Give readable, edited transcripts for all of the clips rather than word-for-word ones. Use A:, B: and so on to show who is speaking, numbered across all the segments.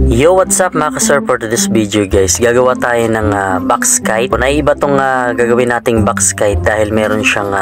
A: Yo, what's up mga ka-sir? For this video guys, gagawa tayo ng box kite. Naiiba tong gagawin nating box kite dahil meron siyang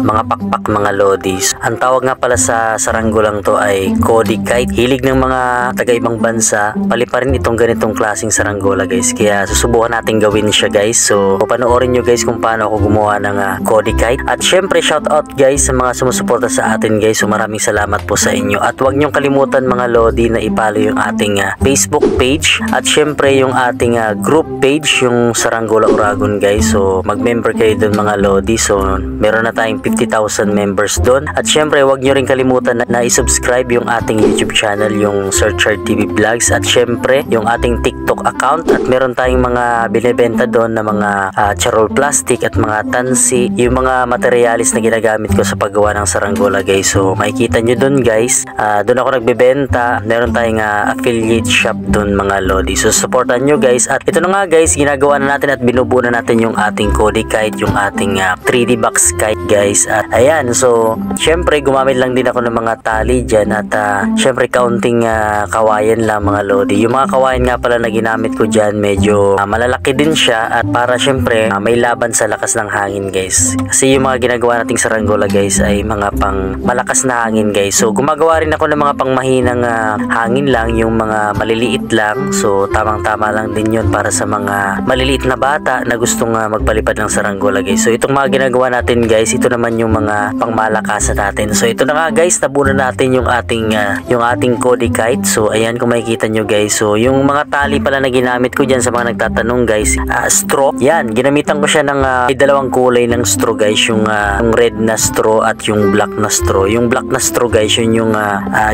A: mga pakpak, mga lodis. Ang tawag nga pala sa saranggolang to ay Cody kite. Hilig ng mga taga-ibang bansa, pali pa rin itong ganitong klaseng saranggola guys. Kaya susubukan natin gawin siya guys. So panoorin nyo guys kung paano ako gumawa ng Cody kite. At syempre shout out guys sa mga sumusuporta sa atin guys. So maraming salamat po sa inyo. At huwag nyong kalimutan mga lodi na ipalo yung ating Facebook page at syempre yung ating group page, yung Saranggola Uragon guys. So mag-member kayo dun mga lodi. So meron na tayong 50,000 members dun. At syempre huwag nyo rin kalimutan na i-subscribe yung ating YouTube channel, yung Searcher TV Vlogs. At syempre yung ating TikTok account. At meron tayong mga binibenta dun na mga charol plastic at mga tansi, yung mga materialis na ginagamit ko sa paggawa ng saranggola guys. So makikita nyo dun guys. Dun ako nagbebenta. Meron tayong affiliate shop dun mga lodi. So supportan nyo guys. At ito na nga guys, ginagawa na natin at binubuo na natin yung ating Cody kite, yung ating 3D box kite guys. At ayan, so syempre gumamit lang din ako ng mga tali dyan. At syempre kaunting kawayan lang mga lodi. Yung mga kawayan nga pala na ginamit ko dyan, medyo malalaki din siya. At para syempre may laban sa lakas ng hangin guys. Kasi yung mga ginagawa nating saranggola guys ay mga pang malakas na hangin guys. So gumagawa rin ako ng mga pang mahinang hangin lang, yung mga maliliit lang. So tamang-tama lang din yun para sa mga maliliit na bata na gustong magpalipad ng saranggola guys. So itong mga ginagawa natin guys, ito naman yung mga pangmalakasan natin. So ito na nga guys, nabunan natin yung ating Cody kite. So ayan kung makikita nyo guys. So yung mga tali pala na ginamit ko dyan sa mga nagtatanong guys, straw. Yan, ginamitan ko siya ng may dalawang kulay ng straw guys. Yung red na straw at yung black na straw. Yung black na straw guys, yun yung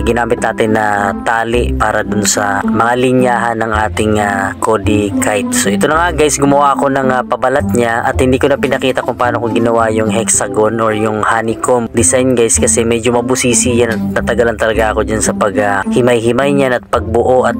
A: ginamit natin na tali para dun sa mga linyahan ng ating Cody kite. So ito na nga guys, gumawa ako ng pabalat niya at hindi ko na pinakita kung paano ko ginawa yung hexagon or yung honeycomb design guys, kasi medyo mabusisi yan at natagalan talaga ako dyan sa paghimay-himay niyan at pagbuo at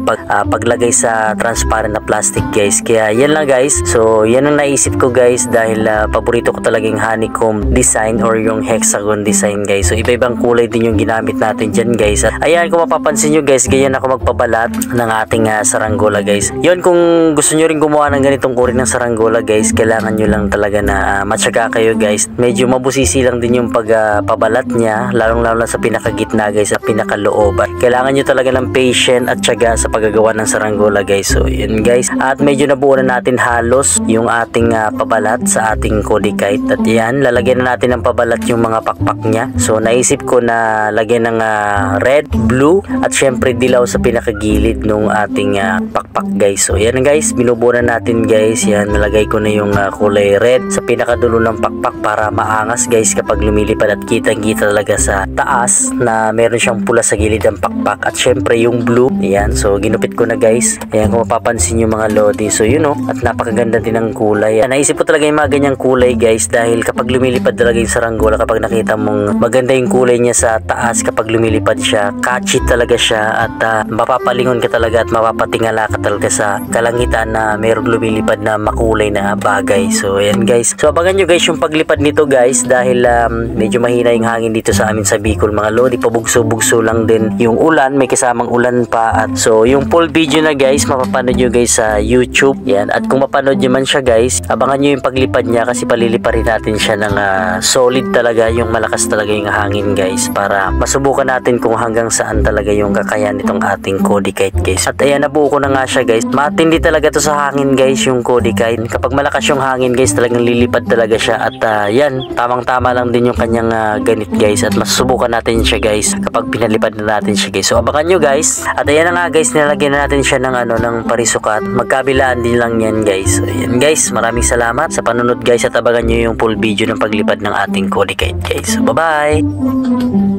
A: paglagay sa transparent na plastic guys. Kaya yan lang guys. So yan ang naisip ko guys dahil paborito ko talaga yung honeycomb design or yung hexagon design guys. So iba-ibang kulay din yung ginamit natin dyan guys. At ayan, kung mapapansin nyo guys, ganyan ako magpabalat ng ating saranggola guys. Yun, kung gusto nyo rin gumawa ng ganitong uri ng saranggola guys, kailangan nyo lang talaga na matyaga kayo guys. Medyo mabusisi lang din yung pagpabalat niya, lalong-lalo sa pinakagitna guys, sa pinakaloob. Kailangan nyo talaga ng patient at tyaga sa paggagawa ng saranggola guys. So yun guys, at medyo nabuo na natin halos yung ating pabalat sa ating Cody kite. At yan, lalagyan na natin ng pabalat yung mga pakpak niya. So naisip ko na lagyan ng red, blue at syempre dilaw sa pinakagilid nung ating pakpak guys. So yan guys, binubuo na natin guys. Yan, nalagay ko na yung kulay red sa pinakadulo ng pakpak para maangas guys kapag lumilipad at kitang-kita talaga sa taas na meron siyang pula sa gilid ng pakpak. At syempre yung blue, yan, so ginupit ko na guys. Ayan, kung mapapansin yung mga lodi. So yun at napakaganda din ng kulay. Naisip ko talaga yung mga ganyang kulay guys dahil kapag lumilipad talaga yung saranggola, kapag nakita mong maganda yung kulay niya sa taas, kapag lumilipad siya, catchy talaga siya at mapapalingon ka talaga at mapapatingala ka talaga sa kalangitan na mayroong lumilipad na makulay na bagay. So ayan guys, so abangan nyo guys yung paglipad nito guys dahil medyo mahina yung hangin dito sa amin sa Bicol mga lodi. Pabugso-bugso lang din yung ulan, may kasamang ulan pa. At so yung full video na guys, mapapanood nyo guys sa YouTube. Yan, at kung mapanood nyo man siya guys, abangan nyo yung paglipad niya kasi paliliparin natin siya ng solid talaga, yung malakas talaga yung hangin guys, para masubukan natin kung hanggang saan talaga yung kakayahan nitong ating Cody kite guys. At ayan, nabuo ko na nga siya guys. Matindi talaga to sa hangin guys yung Cody kite. Kapag malakas yung hangin guys, talagang lilipad talaga siya. At yan, tamang-tama lang din yung kanyang ganit guys. At masusubukan natin siya guys kapag pinalipad na natin siya guys. So abangan nyo guys. At ayan na nga guys, nilagyan na natin siya ng ng parisukat. Magkabilaan din lang yan guys. So ayan guys, maraming salamat sa panunod guys at abangan nyo yung full video ng paglipad ng ating Cody kite guys. So bye bye.